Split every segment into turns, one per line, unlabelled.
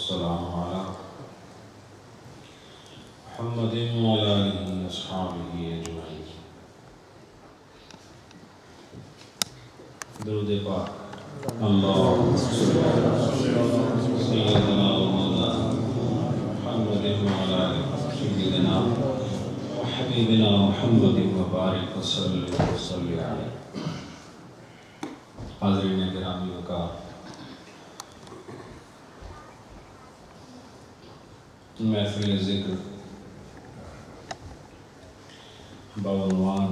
والسلام على محمد وعلى آله وأصحابه أجمعين. درود پاک اللهم صل على سيدنا ومولانا محمد وعلى آله سيدنا وحبيبنا محمد وبارك وسلم عليه. حاضرین گرامی وقار، محفل ذکر بعنوان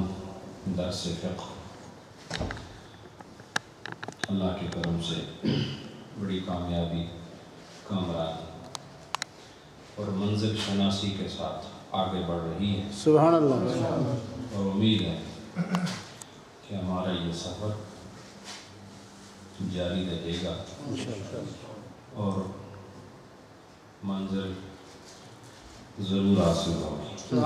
درس فقہ اللہ کے کرم سے بڑی کامیابی، کامرانی اور منزل شناسی کے ساتھ آگے بڑھ رہی ہے.
سبحان اللہ.
اور امید ہے کہ ہمارا یہ سفر جاری رہے گا اور منزل ضرور حاصل ہوگی.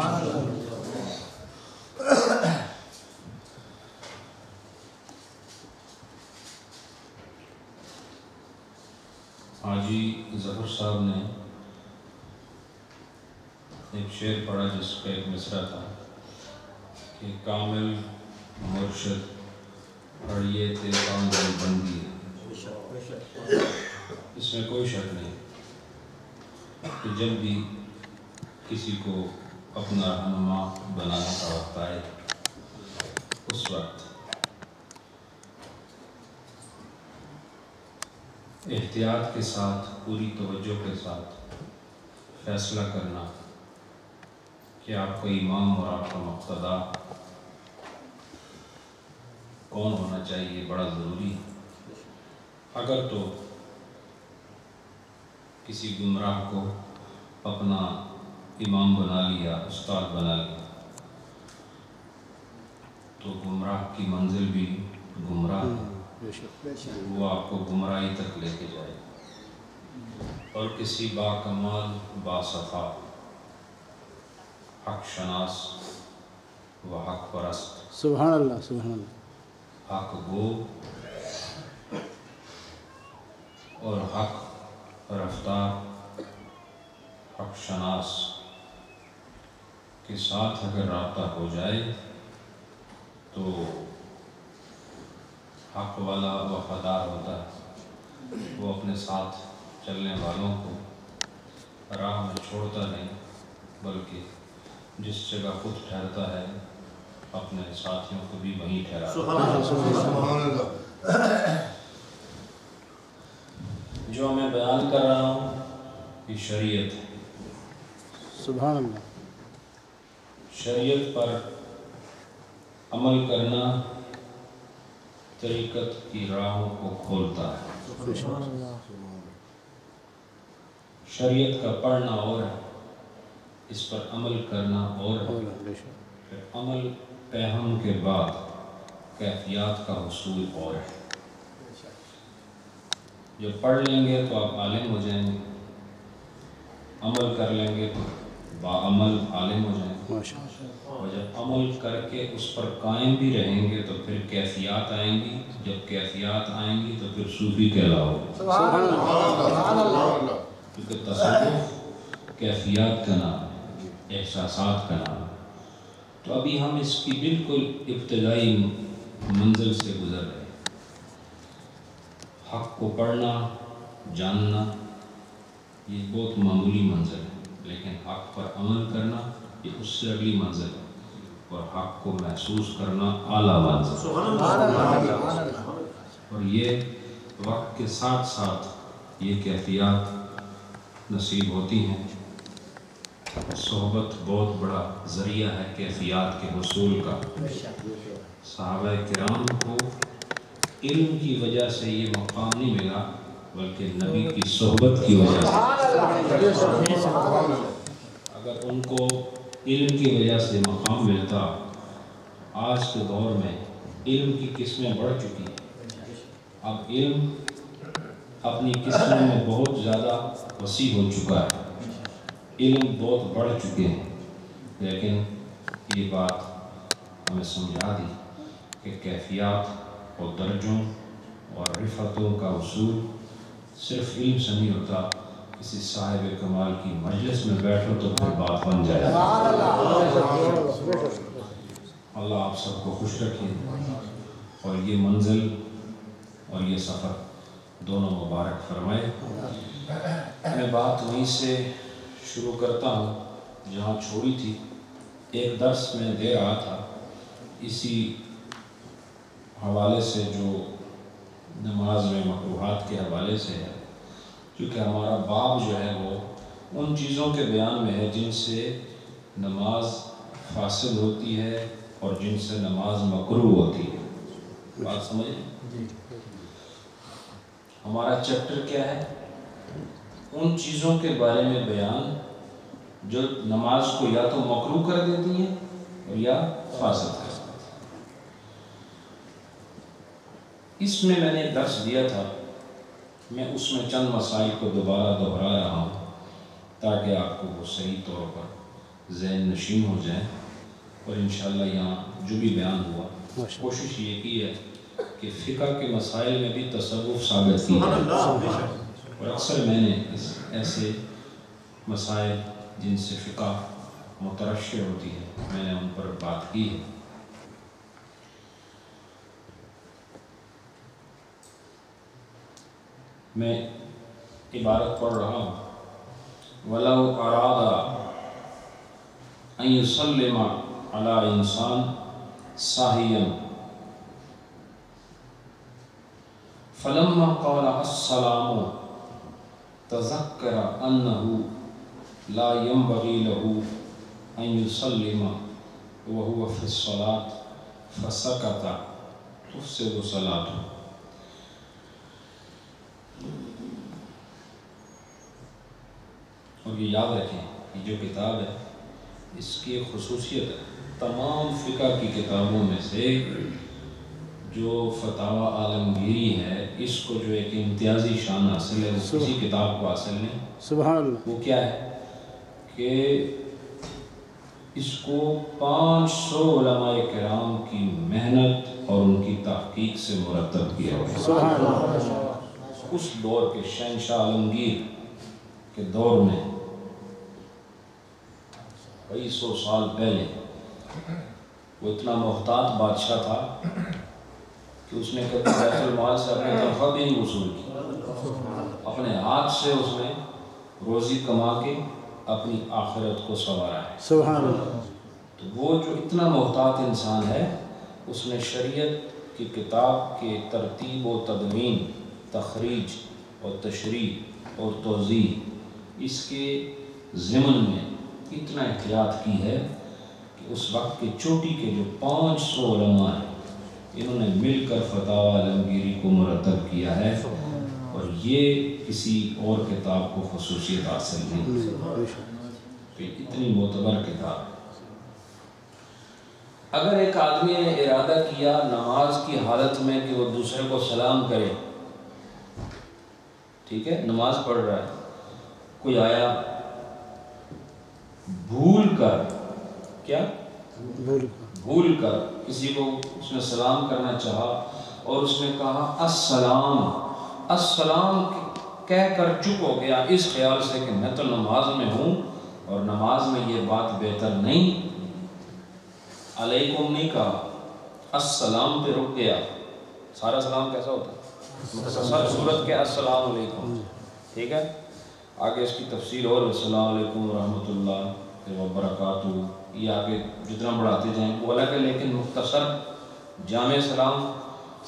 حاجی ظفر صاحب نے ایک شعر پڑھا جس کا ایک مصرع تھا کہ کامل مرشد پڑھیے تھے کامل بندی. اس میں کوئی شک نہیں کہ جب بھی کسی کو اپنا رہنما بنانے کا وقت آئے اس وقت احتیاط کے ساتھ، پوری توجہ کے ساتھ فیصلہ کرنا کہ آپ کا امام اور آپ کا مقتدا کون ہونا چاہیے بڑا ضروری ہے. اگر تو کسی گمراہ کو اپنا امام بنا لیا، استاد بنا لیا، تو گمراہ کی منزل بھی گمراہ ہے، وہ آپ کو گمراہی تک لے کے جائے. اور کسی باکمال، باصفا، حق شناس و حق پرست،
سبحان اللہ، سبحان اللہ،
حق گو اور حق رفتار، حق شناس کے ساتھ اگر رابطہ ہو جائے تو حق والا وفادار ہوتا ہے. وہ اپنے ساتھ چلنے والوں کو راہ میں چھوڑتا نہیں، بلکہ جس جگہ خود ٹھہرتا ہے اپنے ساتھیوں کو بھی وہیں ٹھہراتا ہے. جو میں بیان کر رہا ہوں یہ شریعت ہے.
سبحان اللہ.
شریعت پر عمل کرنا طریقت کی راہوں کو کھولتا ہے. شریعت کا پڑھنا اور ہے، اس پر عمل کرنا اور ہے. پھر عمل فہم کے بعد کیفیات کا حصول اور ہے. جو پڑھ لیں گے تو آپ عالم ہو جائیں گے، عمل کر لیں گے تو باعمل عالم ہو جائیں گے، اور جب عمل کر کے اس پر قائم بھی رہیں گے تو پھر کیفیات آئیں گی. جب کیفیات آئیں گی تو پھر صوفی کہلاؤ گے، کیونکہ تصوف کیفیات کا نام ہے، احساسات کا نام ہے. تو ابھی ہم اس کی بالکل ابتدائی منزل سے گزر رہے ہیں. حق کو پڑھنا، جاننا یہ بہت معمولی منزل ہے، لیکن حق پر عمل کرنا یہ اس سے اگلی منزل ہے، اور حق کو محسوس کرنا اعلیٰ منزل ہے. اور یہ وقت کے ساتھ ساتھ یہ کیفیات نصیب ہوتی ہیں. صحبت بہت بڑا ذریعہ ہے کیفیات کے حصول کا. صحابہ کرام کو علم کی وجہ سے یہ مقام نہیں ملا، بلکہ نبی کی صحبت کی وجہ سے. اگر ان کو علم کی وجہ سے مقام ملتا، آج کے دور میں علم کی قسمیں بڑھ چکی ہیں. اب علم اپنی قسموں میں بہت زیادہ وسیع ہو چکا ہے، علم بہت بڑھ چکے ہیں. لیکن یہ بات ہمیں سمجھا دی کہ کیفیات اور درجوں اور رفتوں کا حصول صرف علم سے نہیں ہوتا، کسی صاحب کمال کی مجلس میں بیٹھو تو پھر بات بن جائے۔ اللہ آپ سب کو خوش رکھے اور یہ منزل اور یہ سفر دونوں مبارک فرمائے۔ میں بات وہیں سے شروع کرتا ہوں جہاں چھوڑی تھی۔ ایک درس میں دے رہا تھا اسی حوالے سے جو نماز میں مکروہات کے حوالے سے ہے، کیونکہ ہمارا باب جو ہے وہ ان چیزوں کے بیان میں ہے جن سے نماز فاسد ہوتی ہے اور جن سے نماز مکروہ ہوتی ہے۔ بات سمجھیں؟ ہمارا چیپٹر کیا ہے؟ ان چیزوں کے بارے میں بیان جو نماز کو یا تو مکروہ کر دیتی ہیں اور یا فاسد کر دیتی ہیں۔ اس میں نے ایک درس دیا تھا، میں اس میں چند مسائل کو دوبارہ دہرا رہا ہوں تاکہ آپ کو وہ صحیح طور پر ذہن نشین ہو جائیں، اور انشاءاللہ یہاں جو بھی بیان ہوا کوشش یہ کی ہے کہ فقہ کے مسائل میں بھی تصوف ثابت کی ہے، اور اکثر میں نے ایسے مسائل جن سے فقہ مترشح ہوتی ہے میں نے ان پر بات کی ہے۔ میں عبارت پڑھ رہا ہوں، وَلَوْ أَرَادَ أَن يُسَلِّمَ عَلَى إِنسَانٍ سَاهِيًا فَلَمَّا قَالَ السَّلَامُ تَذَكَّرَ أَنَّهُ لَا يَنبَغِي لَهُ أَن يُسَلِّمَ وَهُوَ فِي الصَّلَاةِ فَسَكَتَ تُفْسِدُ صَلَاتُهُ۔ اور یہ یاد رکھیں کہ جو کتاب ہے اس کی ایک خصوصیت ہے، تمام فقہ کی کتابوں میں سے جو فتاوی عالمگیری ہے اس کو جو ایک امتیازی شان حاصل ہے، وہ کسی کتاب کو حاصل نہیں۔
سبحان اللہ۔
وہ کیا ہے کہ اس کو 500 علماء کرام کی محنت اور ان کی تحقیق سے مرتب کیا گیا۔
سبحان اللہ۔
اس دور کے شہنشاہ عالمگیر کے دور میں کئی سو سال پہلے وہ اتنا محتاط بادشاہ تھا کہ اس نے کبھی بیت المال سے اپنی تنخواہ بھی نہیں وصول کی، اپنے ہاتھ سے اس نے روزی کما کے اپنی آخرت کو سنوارا ہے۔
سبحان اللہ۔
تو وہ جو اتنا محتاط انسان ہے اس نے شریعت کی کتاب کے ترتیب و تدوین، تخریج اور تشریح اور توضیح اس کے ضمن میں اتنا احتیاط کی ہے کہ اس وقت کے چوٹی کے جو 500 علماء ہیں انہوں نے مل کر فتاوی عالمگیری کو مرتب کیا ہے، اور یہ کسی اور کتاب کو خصوصیت حاصل نہیں، کہ اتنی معتبر کتاب۔ اگر ایک آدمی نے ارادہ کیا نماز کی حالت میں کہ وہ دوسرے کو سلام کرے، ٹھیک ہے، نماز پڑھ رہا ہے، کوئی آیا بھول کر، کیا بھول کر کسی کو اس نے سلام کرنا چاہا اور اس نے کہا السلام، السلام کہہ کر چپ ہو گیا اس خیال سے کہ میں تو نماز میں ہوں اور نماز میں یہ بات بہتر نہیں، علیکم نہیں کہا، السلام پہ رک گیا۔ سارا سلام کیسا ہوتا ہے؟ مختصر صورت کے السلام علیکم، ٹھیک ہے، آگے اس کی تفصیل اور السلام علیکم ورحمۃ اللہ وبرکاتہ، یہ آگے جتنا بڑھاتے جائیں وہ الگ ہے، لیکن مختصر جامع سلام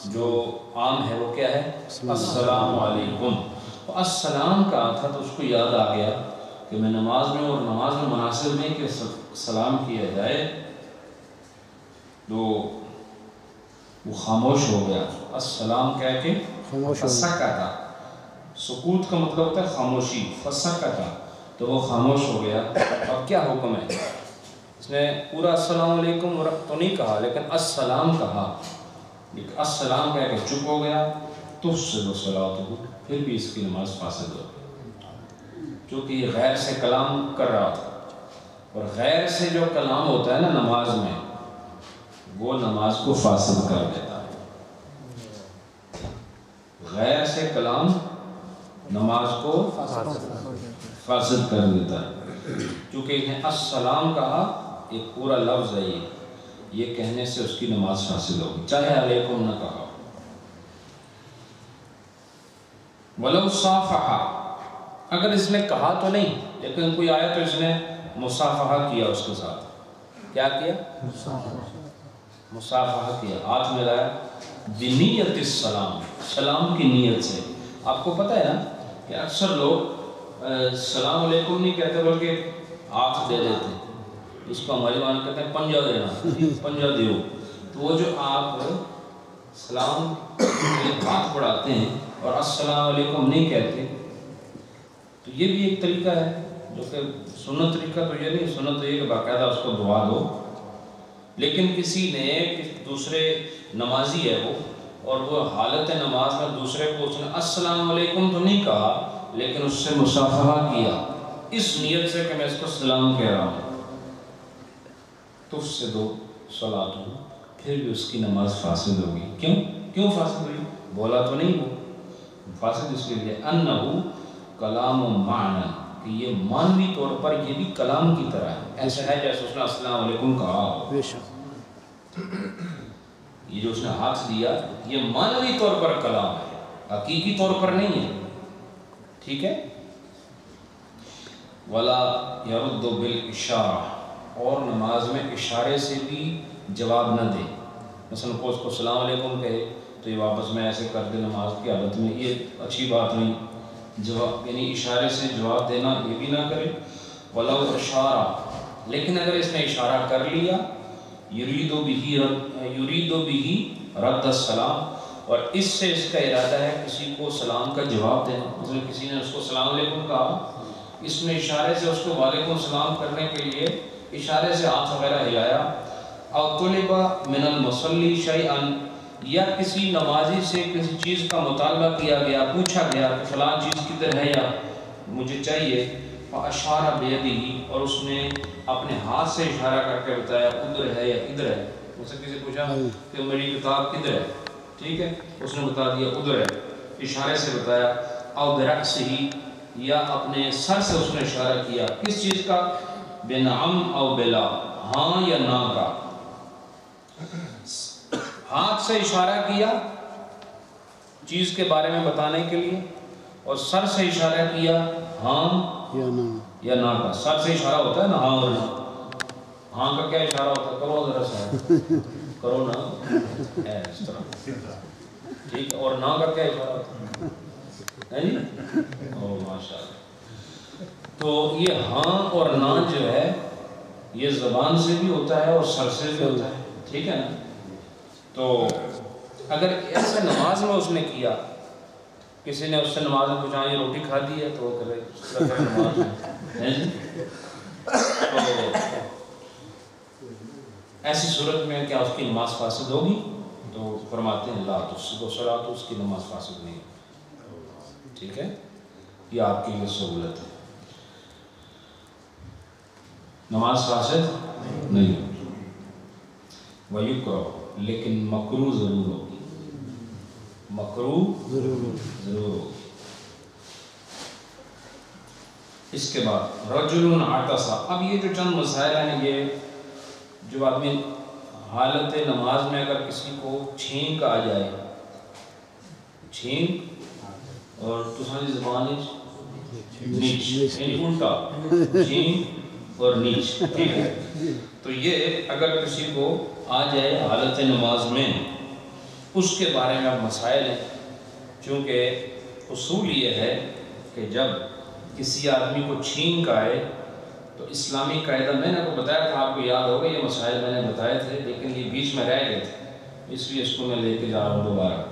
جو عام ہے وہ کیا ہے؟ السلام علیکم۔ تو السلام کہا تھا تو اس کو یاد آ گیا کہ میں نماز میں، اور نماز میں مناسب نہیں کہ سلام کیا جائے، تو وہ خاموش ہو گیا، السلام کہہ کے فسکتا، سکوت کا مطلب ہوتا ہے خاموشی، فسکتا، تو وہ خاموش ہو گیا۔ اب کیا حکم ہے؟ اس نے پورا السلام علیکم تو نہیں کہا لیکن السلام کہا، السلام کہہ کے چپ ہو گیا، تفسد صلاتہ، پھر بھی اس کی نماز فاسد ہو گئی، کیونکہ یہ غیر سے کلام کر رہا تھا، اور غیر سے جو کلام ہوتا ہے نا نماز میں وہ نماز کو فاسد کر دیتا ہے۔ غیر سے کلام نماز کو فاسد کر دیتا ہے. چونکہ انہیں السلام کہا، ایک پورا لفظ ہے یہ کہنے سے اس کی نماز فاسد ہوگی، چاہے علیکم نہ کہا. وَلَوْ صَافَحَ، اگر اس نے کہا تو نہیں لیکن کوئی آیا تو اس نے مصافحہ کیا اس کے ساتھ. کیا کیا؟ مصافحہ کیا، ہاتھ ملایا. بِنِیَّتِ السلام، سلام کی نیت سے. آپ کو پتہ ہے نا کہ اکثر لوگ السلام علیکم نہیں کہتے بلکہ ہاتھ دے دیتے ہیں. اس کو ہماری زبان میں کہتے ہیں پنجہ دینا، پنجہ دیو. تو وہ جو آپ سلام ہاتھ بڑھاتے ہیں اور السلام علیکم نہیں کہتے، تو یہ بھی ایک طریقہ ہے جو کہ سنت طریقہ تو یہ نہیں. سنت تو یہ کہ باقاعدہ اس کو دعا دو. لیکن کسی نے دوسرے نمازی ہے وہ، اور وہ حالت نماز میں دوسرے کو اس نے السلام علیکم تو نہیں کہا لیکن اس سے مصافحہ کیا اس نیت سے کہ میں اس کو سلام کہہ رہا ہوں، تو اس سے دو صلات ہوں، پھر بھی اس کی نماز فاسد ہوگی. کیوں فاسد ہوئی؟ بولا تو نہیں وہ فاسد اس لیے انہو کلام و معنی، کہ یہ معنوی طور پر یہ بھی کلام کی طرح ہے. ایسا ہے جیسے اس نے السلام علیکم کہا ہو. یہ جو اس نے ہاتھ دیا یہ معنوی طور پر کلام ہے، حقیقی طور پر نہیں ہے. ٹھیک ہے. ولا یرد بالاشارہ، اور نماز میں اشارے سے بھی جواب نہ دے. مثلا کو اس کو السلام علیکم کہے تو یہ واپس میں ایسے کر دے نماز کی حالت میں، یہ اچھی بات نہیں. جواب یعنی اشارے سے جواب دینا یہ بھی نہ کرے. ولو اشارہ، لیکن اگر اس نے اشارہ کر لیا یرید بہ رد السلام، اور اس سے اس کا ارادہ ہے کسی کو سلام کا جواب دینا. مثلا کسی نے اس کو السلام علیکم کہا، اس نے اشارے سے اس کو وعلیکم السلام کرنے کے لیے اشارے سے ہاتھ وغیرہ ہلایا. او طلب من المصلی شیئا، یا کسی نمازی سے کسی چیز کا مطالبہ کیا گیا، پوچھا گیا کہ فلاں چیز کدھر ہے یا مجھے چاہیے. فاشار بیدہ، اور اس نے اپنے ہاتھ سے اشارہ کر کے بتایا ادھر ہے یا ادھر ہے. مجھ سے کسی پوچھا کہ میری کتاب کدھر ہے، ٹھیک ہے، اس نے بتا دیا ادھر ہے، اشارے سے بتایا. او برأسہ، یا اپنے سر سے اس نے اشارہ کیا. کس چیز کا؟ بنعم او بلا، ہاں یا نہ کا. ہاتھ سے اشارہ کیا چیز کے بارے میں بتانے کے لیے، اور سر سے اشارہ کیا ہاں یا نہ کا. سر سے اشارہ ہوتا ہے نا ہاں اور نہ. ہاں کا کیا اشارہ ہوتا ہے؟ کرو ذرا سا کرو نا، اس طرح. ٹھیک ہے. اور نہ کا کیا اشارہ ہوتا ہے جی؟ او ماشاء اللہ. تو یہ ہاں اور نہ جو ہے یہ زبان سے بھی ہوتا ہے اور سر سے بھی ہوتا ہے. ٹھیک ہے نا. تو اگر ایسے نماز میں اس نے کیا، کسی نے اس سے نماز میں پوچھا یہ روٹی کھا دی ہے تو وہ کرے اس طرح کا نماز میں. تو ایسی صورت میں کیا اس کی نماز فاسد ہوگی؟ تو فرماتے ہیں لا تفسد الصلاۃ، اس کی نماز فاسد نہیں. ٹھیک ہے. یہ آپ کے لیے سہولت ہے، نماز فاسد نہیں ہوگی. وَيُكْرَهُ، لیکن مکروہ ضرور ہوگی. مکروہ ضرور ہوگی. اس کے بعد رجل عطس. اب یہ جو چند مسائل ہیں، یہ جو آدمی حالت نماز میں اگر کسی کو چھینک آ جائے، چھینک اور دوسری زبان نیچ، یعنی الٹا چھینک اور نیچ. ٹھیک ہے. تو یہ اگر کسی کو آ جائے حالت نماز میں، اس کے بارے میں اب مسائل ہیں. چونکہ اصول یہ ہے کہ جب کسی آدمی کو چھینک آئے تو اسلامی قاعدہ، میں نے آپ کو بتایا تھا، آپ کو یاد ہوگا یہ مسائل میں نے بتائے تھے لیکن یہ بیچ میں رہ گئے تھے، اس لیے اس کو میں لے کے جا رہا ہوں دوبارہ.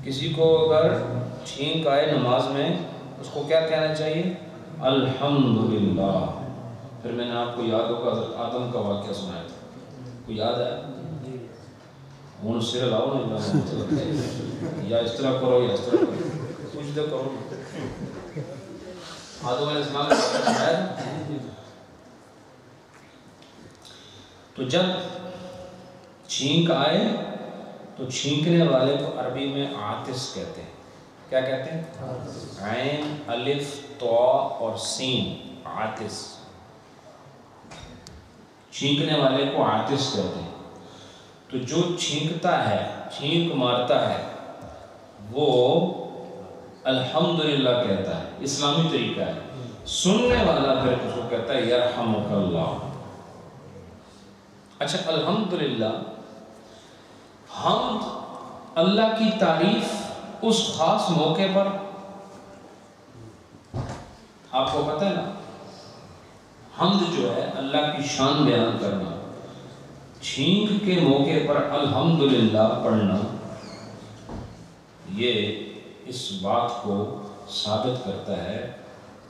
کسی کو اگر چھینک آئے نماز میں، اس کو کیا کہنا چاہیے؟ الحمدللہ. پھر میں نے آپ کو یاد ہوگا حضرت آدم کا واقعہ سنایا تھا، کوئی یاد ہے؟ ہوں سر لاؤ نا، یا اس طرح کرو یا اس طرح کرو، کچھ تو کرو. آدم علیہ السلام کا سنایا. تو جب چھینک آئے تو چھینکنے والے کو عربی میں عاطس کہتے ہیں. کیا کہتے ہیں؟ عین الف تو اور سین، عاطس، چھینکنے والے کو عاطس کہتے ہیں۔ تو جو چھینکتا ہے، چھینک مارتا ہے، وہ الحمدللہ کہتا ہے، اسلامی طریقہ ہے۔ سننے والا پھر اس کو کہتا ہے یرحمک اللہ۔ اچھا، الحمدللہ، حمد اللہ کی تعریف اس خاص موقع پر، آپ کو پتہ ہے نا، حمد جو ہے اللہ کی شان بیان کرنا، چھینک کے موقع پر الحمدللہ پڑھنا، یہ اس بات کو ثابت کرتا ہے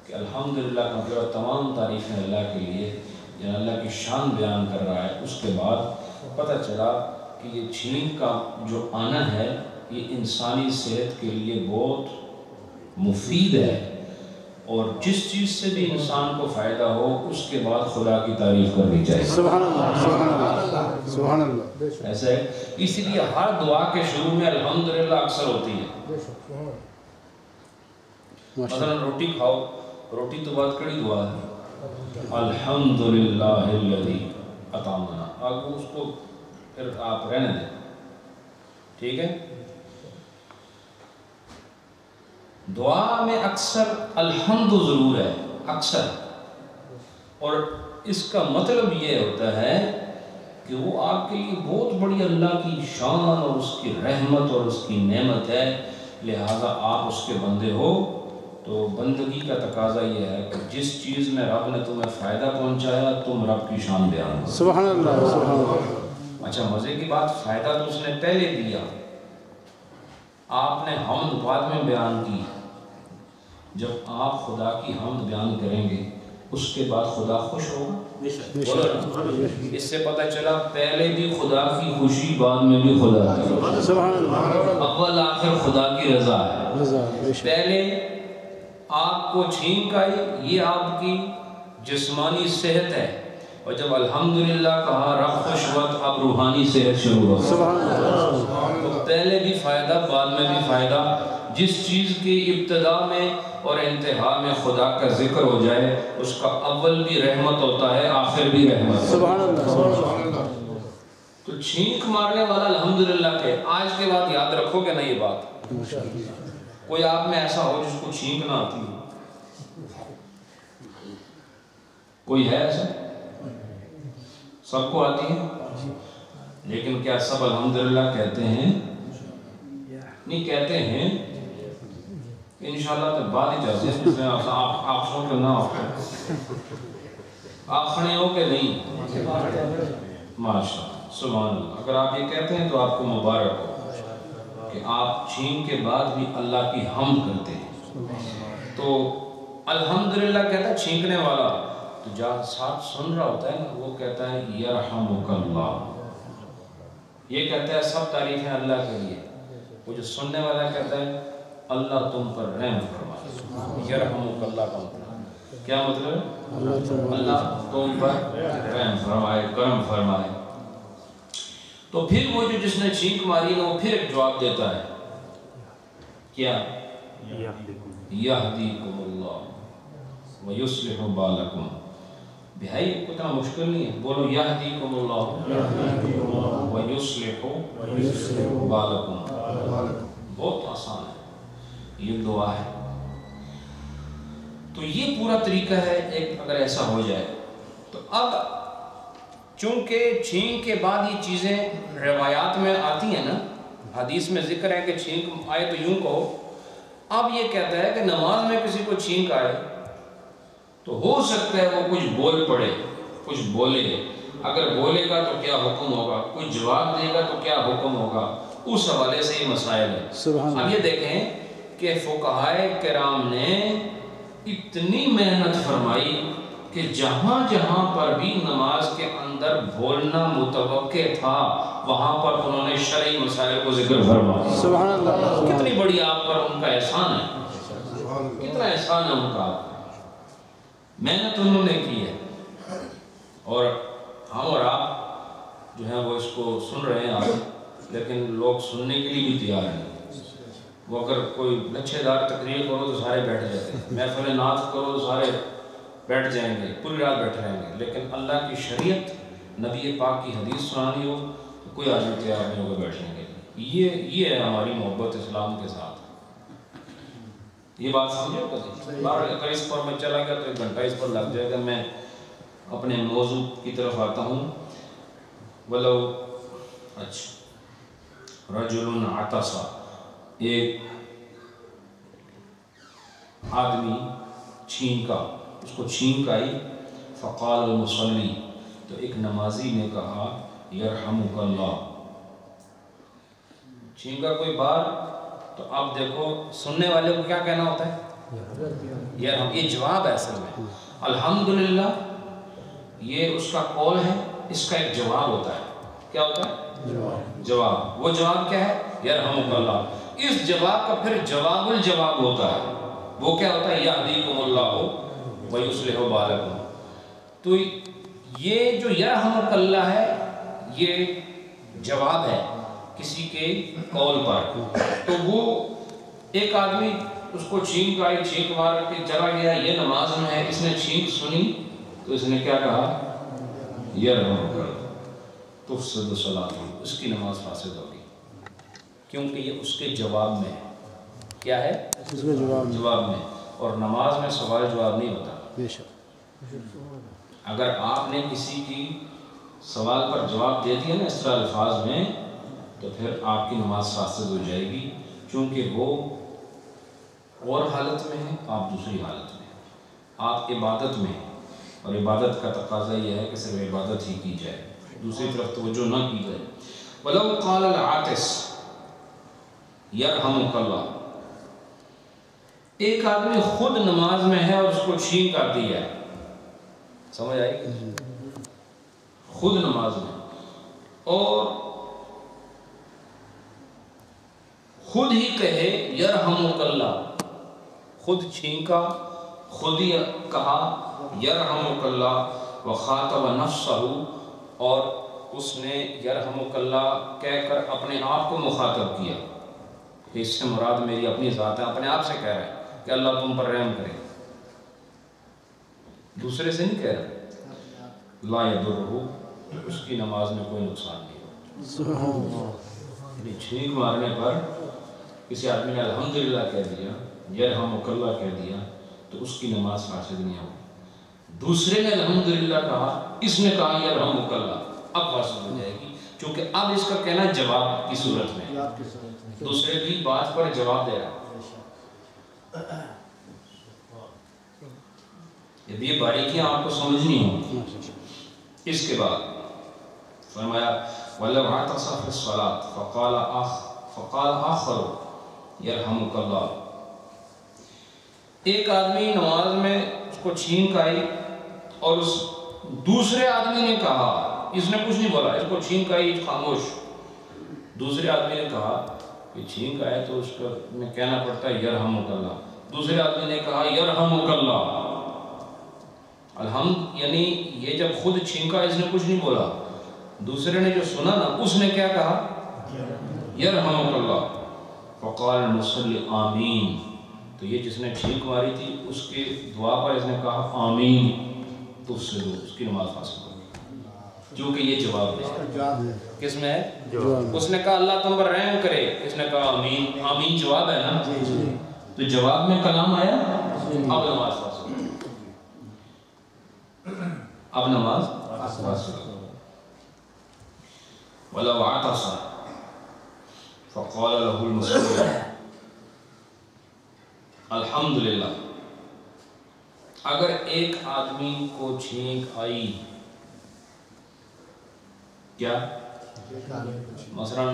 کہ الحمدللہ کا مطلب تمام تعریفیں اللہ کے لیے، یعنی اللہ کی شان بیان کر رہا ہے۔ اس کے بعد پتہ چلا کہ یہ چھینک کا جو آنا ہے یہ انسانی صحت کے لیے بہت مفید ہے، اور جس چیز سے بھی انسان کو فائدہ ہو اس کے بعد خدا کی تعریف کرنی چاہیے۔
سبحان اللہ، سبحان اللہ، سبحان اللہ۔
ایسا ہے، اسی لیے ہر دعا کے شروع میں الحمدللہ اکثر ہوتی ہے۔ مثلا روٹی کھاؤ، روٹی تو بات کڑی دعا ہے، الحمدللہ الذی اطعمنا، آپ اس کو پھر آپ رہنے دیں، ٹھیک ہے؟ دعا میں اکثر الحمد ضرور ہے، اکثر، اور اس کا مطلب یہ ہوتا ہے کہ وہ آپ کے لیے بہت بڑی اللہ کی شان اور اس کی رحمت اور اس کی نعمت ہے، لہٰذا آپ اس کے بندے ہو تو بندگی کا تقاضا یہ ہے کہ جس چیز میں رب نے تمہیں فائدہ پہنچایا تم رب کی شان بیان کرو۔
سبحان اللہ، سبحان اللہ۔
اچھا، مزے کی بات، فائدہ تو اس نے پہلے دیا، آپ نے حمد بعد میں بیان کی۔ جب آپ خدا کی حمد بیان کریں گے اس کے بعد خدا خوش ہوگا، بولو نا۔ اس سے پتہ چلا پہلے بھی خدا کی خوشی، بعد میں بھی خدا کی خوشی،
سبحان اللہ،
اول آخر خدا کی رضا ہے۔
رضا، بے شک۔
پہلے آپ کو چھینک آئی، یہ آپ کی جسمانی صحت ہے، اور جب الحمدللہ کہا رب خوش ہوا تو اب روحانی صحت شروع ہو۔
سبحان اللہ۔
تو پہلے بھی فائدہ، بعد میں بھی فائدہ۔ جس چیز کی ابتدا میں اور انتہا میں خدا کا ذکر ہو جائے اس کا اول بھی رحمت ہوتا ہے، آخر بھی رحمت۔
سبحان اللہ، سبحان اللہ۔
تو چھینک مارنے والا الحمدللہ کہ آج کے بعد یاد رکھو گے نا یہ بات، کوئی آپ میں ایسا ہو جس کو چھینک نہ آتی ہو؟ کوئی ہے ایسا؟ سب کو آتی ہے، لیکن کیا سب الحمدللہ کہتے ہیں؟ نہیں کہتے ہیں، انشاءاللہ تو بعد ہی جاتے ہیں، جس میں آپ سن کرنا آپ کھڑے ہو کہ نہیں؟ ماشاءاللہ، سبحان اللہ۔ اگر آپ یہ کہتے ہیں تو آپ کو مبارک ہو کہ آپ چھینک کے بعد بھی اللہ کی حمد کرتے ہیں۔ تو الحمدللہ کہتا ہے چھینکنے والا، تو جہاں ساتھ سن رہا ہوتا ہے نا وہ کہتا ہے یرحمک اللہ، یہ کہتا ہے سب تعریفیں اللہ کے لیے، وہ جو سننے والا کہتا ہے اللہ تم پر رحم فرمائے۔ یرحمک اللہ کا مطلب کیا مطلب ہے؟ اللہ تم پر رحم فرمائے، کرم فرمائے۔ تو پھر وہ جو جس نے چھینک ماری نا وہ پھر ایک جواب دیتا ہے، کیا؟ یہدیکم اللہ ویصلح بالکم۔ بھائی اتنا مشکل نہیں ہے، بولو یہدیکم اللہ ویصلح بالکم، بہت آسان ہے، یہ دعا ہے۔ تو یہ پورا طریقہ ہے ایک، اگر ایسا ہو جائے تو اب چونکہ چھینک کے بعد یہ چیزیں روایات میں آتی ہیں نا، حدیث میں ذکر ہے کہ چھینک آئے تو یوں کہو، اب یہ کہتا ہے کہ نماز میں کسی کو چھینک آئے تو ہو سکتا ہے وہ کچھ بول پڑے، کچھ بولے، اگر بولے گا تو کیا حکم ہوگا، کچھ جواب دے گا تو کیا حکم ہوگا، اس حوالے سے یہ مسائل ہے۔ اب یہ دیکھیں کہ فقہائے کرام نے اتنی محنت فرمائی کہ جہاں جہاں پر بھی نماز کے اندر بولنا متوقع تھا وہاں پر انہوں نے شرعی مسائل کو ذکر فرمایا۔
سبحان اللہ،
کتنی بڑی آپ پر ان کا احسان ہے، کتنا احسان ہے ان کا، محنت انہوں نے کی ہے، اور ہم اور آپ جو ہیں وہ اس کو سن رہے ہیں آج، لیکن لوگ سننے کے لیے بھی تیار ہیں۔ وہ اگر کوئی لچھے دار تقریر کرو تو سارے بیٹھ جاتے ہیں، محفل نعت کرو تو سارے بیٹھ جائیں گے، پوری رات بیٹھ رہیں گے، لیکن اللہ کی شریعت، نبی پاک کی حدیث سنانی ہو تو کوئی آدمی تیار نہیں ہوگا بیٹھنے کے لیے۔ یہ ہے ہماری محبت اسلام کے ساتھ۔ یہ بات سمجھے کبھی؟ اگر اس پر میں چلا گیا تو 1 گھنٹہ اس پر لگ جائے گا۔ میں اپنے موضوع کی طرف آتا ہوں۔ ولو رجل عطس، ایک آدمی چھینکا، اس کو چھینک آئی، فقال المصلی، تو ایک نمازی نے کہا یرحمک اللہ۔ چھینکا کوئی بار، تو اب دیکھو سننے والے کو کیا کہنا ہوتا ہے؟ یہ جواب ہے اصل میں۔ الحمدللہ یہ اس کا قول ہے، اس کا ایک جواب ہوتا ہے۔ کیا ہوتا ہے؟ جواب۔ وہ جواب کیا ہے؟ یرحمک اللہ۔ اس جواب کا پھر جواب الجواب ہوتا ہے، وہ کیا ہوتا ہے؟ یہدیکم اللہ ویصلح بالکم۔ تو یہ جو یرحمک اللہ ہے یہ جواب ہے کسی کے قول پر۔ تو وہ ایک آدمی اس کو چھینک آئی، چھینک مار کے چلا گیا، یہ نماز میں ہے، اس نے چھینک سنی تو اس نے کیا کہا؟ یرحمک اللہ، تفسد صلاۃ، اس کی نماز فاسد ہوگی، کیونکہ یہ اس کے جواب میں ہے۔ کیا ہے؟ اس کے جواب میں۔ اور نماز میں سوال جواب نہیں ہوتا۔ اگر آپ نے کسی کی سوال پر جواب دے دیا نا اس طرح الفاظ میں، تو پھر آپ کی نماز فاسد ہو جائے گی، چونکہ وہ اور حالت میں ہے، آپ دوسری حالت میں ہیں، آپ عبادت میں ہیں، اور عبادت کا تقاضا یہ ہے کہ صرف عبادت ہی کی جائے، دوسری طرف توجہ نہ کی جائے۔ وَلَوْ قَالَ الْعَاطِسُ یرحمک اللہ، ایک آدمی خود نماز میں ہے اور اس کو چھینک آتی ہے، سمجھ آئی کہ خود نماز میں، اور خود ہی کہے یرحمک اللہ، خود چھینکا، خود ہی کہا یرحمک اللہ، وخاطب نفسہ، اور اس نے یرحمک اللہ کہہ کر اپنے آپ کو مخاطب کیا کہ اس سے مراد میری اپنی ذات ہے، اپنے آپ سے کہہ رہا ہے کہ اللہ تم پر رحم کرے، دوسرے سے نہیں کہہ رہا۔ لا یضرہ، اس کی نماز میں کوئی نقصان نہیں ہو۔ یعنی چھینک مارنے پر کسی آدمی نے الحمدللہ کہہ دیا، یرحمک اللہ کہہ دیا، تو اس کی نماز فاسد نہیں ہوگی۔ دوسرے نے الحمدللہ کہا، اس نے کہا یرحمک اللہ، اب فاسد ہو جائے گی، چونکہ اب اس کا کہنا جواب کی صورت میں، دوسرے کی بات پر جواب دے رہا۔ یہ باریکیاں آپ کو سمجھنی ہوں۔ اس کے بعد فرمایا وَلَوْ عَطَسَ فِي الصَّلَاةِ فَقَالَ آخَرُ یرحمک اللہ، ایک آدمی نماز میں اس کو چھینک آئی اور اس دوسرے آدمی نے کہا، اس نے کچھ نہیں بولا، اس کو چھینک آئی خاموش، دوسرے آدمی نے کہا کہ چھینک آئے تو اس کو میں کہنا پڑتا ہے یرحمک اللہ، دوسرے آدمی نے کہا یرحمک اللہ، الحمد، یعنی یہ جب خود چھینکا اس نے کچھ نہیں بولا، دوسرے نے جو سنا نا اس نے کیا کہا؟ یرحمک اللہ۔ فقال المصلی آمین، تو یہ جس نے چھینک ماری تھی اس کی دعا پر اس نے کہا آمین، تو اس سے اس کی نماز فاسد ہوگی، کیونکہ یہ جواب ہے۔ کس میں ہے؟ اس نے کہا اللہ تم پر رحم کرے، اس نے کہا آمین، آمین جواب ہے نا، تو جواب میں کلام آیا، اب نماز فاسد ہوگی، اب نماز فاسد ہوگی۔ وَلَوْ عَطَسَ فَقَالَ لَهُ الْمُصَلِّي الحمدللہ، اگر ایک آدمی کو چھینک آئی، کیا مثلا